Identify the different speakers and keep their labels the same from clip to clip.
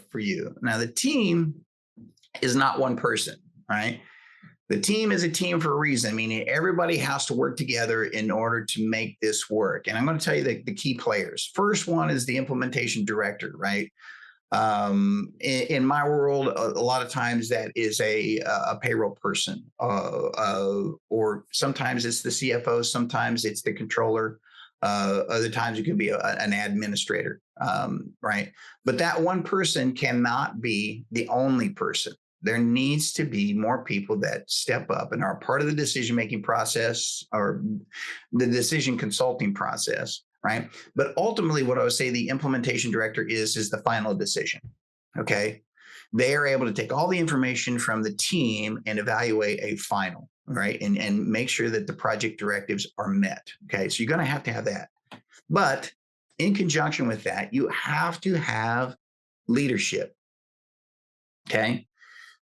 Speaker 1: for you. Now, the team is not one person, right? The team is a team for a reason, meaning everybody has to work together in order to make this work. And I'm going to tell you the key players. First one is the implementation director, right? In my world, a lot of times that is a payroll person, or sometimes it's the CFO, sometimes it's the controller. Other times it could be an administrator, right? But that one person cannot be the only person. There needs to be more people that step up and are part of the decision-making process or the decision consulting process, right? But ultimately, what I would say the implementation director is the final decision, okay? They are able to take all the information from the team and evaluate a final, right? And make sure that the project directives are met, okay? So you're going to have that. But in conjunction with that, you have to have leadership, okay?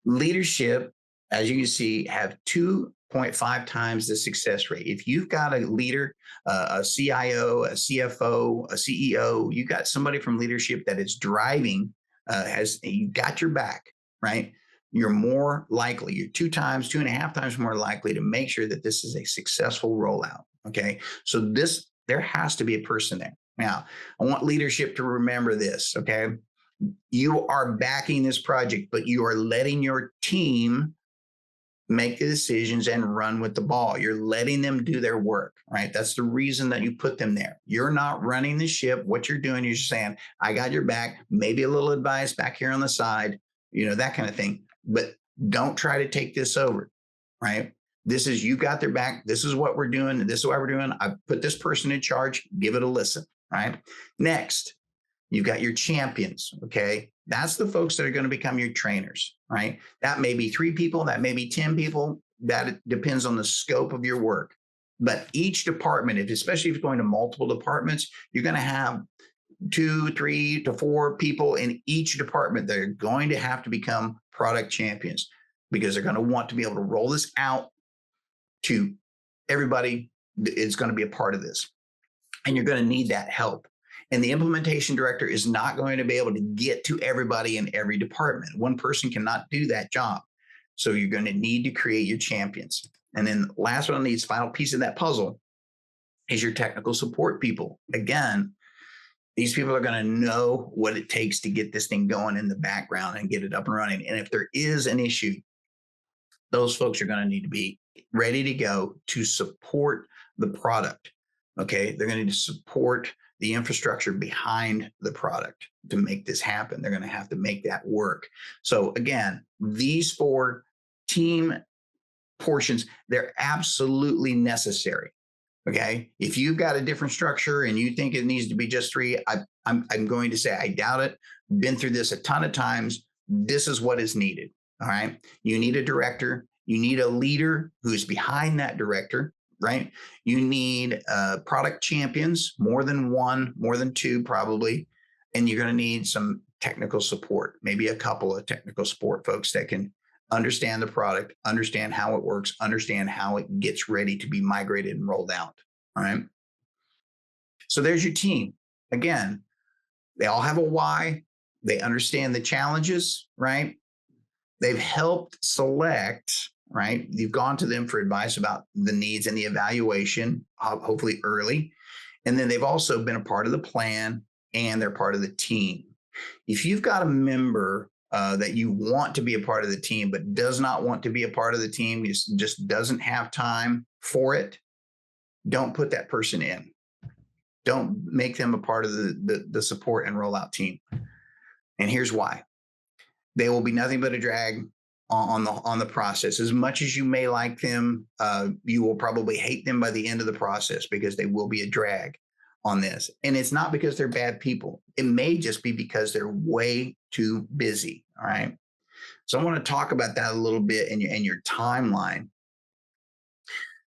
Speaker 1: Leadership, as you can see, have 2.5 times the success rate. If you've got a leader, a CIO, a CFO, a CEO, you got somebody from leadership that is driving, you got your back, right? You're more likely, you're 2.5 times more likely to make sure that this is a successful rollout. Okay. So there has to be a person there. Now, I want leadership to remember this. Okay. You are backing this project, but you are letting your team make the decisions and run with the ball. You're letting them do their work, right? That's the reason that you put them there. You're not running the ship. What you're doing is you're saying, I got your back, maybe a little advice back here on the side, that kind of thing. But don't try to take this over, right? This is, you got their back. This is what we're doing. This is what we're doing. I put this person in charge. Give it a listen, right? Next, you've got your champions, okay? That's the folks that are going to become your trainers, right? That may be 3 people, that may be 10 people. That depends on the scope of your work. But each department, especially if you're going to multiple departments, you're going to have 2, 3 to 4 people in each department that are going to have to become product champions because they're going to want to be able to roll this out to everybody that is going to be a part of this. And you're going to need that help. And the implementation director is not going to be able to get to everybody in every department. One person cannot do that job. So you're going to need to create your champions. And then last but not least, final piece of that puzzle is your technical support people. Again, these people are going to know what it takes to get this thing going in the background and get it up and running. And if there is an issue, those folks are going to need to be ready to go to support the product. Okay, they're going to need to support the infrastructure behind the product to make this happen. They're going to have to make that work. So again, these 4 team portions, they're absolutely necessary. Okay. If you've got a different structure and you think it needs to be just 3, I'm going to say, I doubt it. Been through this a ton of times. This is what is needed. All right. You need a director. You need a leader who is behind that director. Right? You need product champions, more than 1, more than 2, probably. And you're going to need some technical support, maybe a couple of technical support folks that can understand the product, understand how it works, understand how it gets ready to be migrated and rolled out. All right. So there's your team. Again, they all have a why. They understand the challenges, right? They've helped select, right? You've gone to them for advice about the needs and the evaluation, hopefully early. And then they've also been a part of the plan and they're part of the team. If you've got a member that you want to be a part of the team, but does not want to be a part of the team, just doesn't have time for it, don't put that person in. Don't make them a part of the support and rollout team. And here's why. They will be nothing but a drag on the process. As much as you may like them, you will probably hate them by the end of the process because they will be a drag on this. And it's not because they're bad people. It may just be because they're way too busy. All right. So I want to talk about that a little bit in your timeline.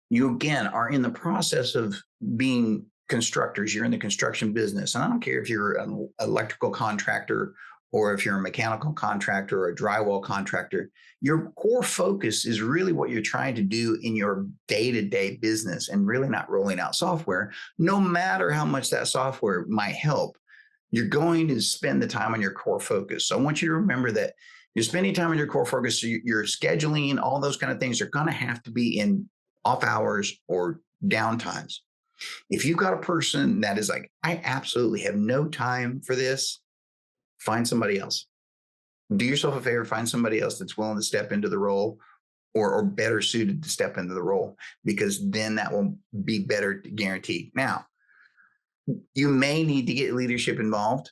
Speaker 1: You again are in the process of being constructors. You're in the construction business. And I don't care if you're an electrical contractor or if you're a mechanical contractor or a drywall contractor, your core focus is really what you're trying to do in your day-to-day business and really not rolling out software, no matter how much that software might help. You're going to spend the time on your core focus. So I want you to remember that you're spending time on your core focus. So you're scheduling, all those kind of things are going to have to be in off hours or downtimes. If you've got a person that is like, I absolutely have no time for this, find somebody else. Do yourself a favor, find somebody else that's willing to step into the role or better suited to step into the role, because then that will be better guaranteed. Now, you may need to get leadership involved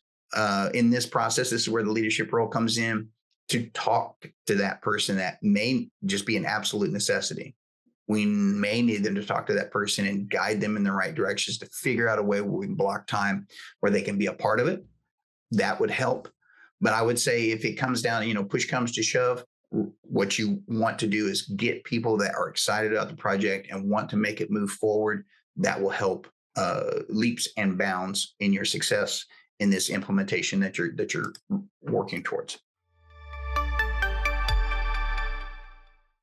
Speaker 1: in this process. This is where the leadership role comes in, to talk to that person. That may just be an absolute necessity. We may need them to talk to that person and guide them in the right directions, to figure out a way where we can block time where they can be a part of it. That would help. But I would say if it comes down, push comes to shove, what you want to do is get people that are excited about the project and want to make it move forward. That will help leaps and bounds in your success in this implementation that you're working towards.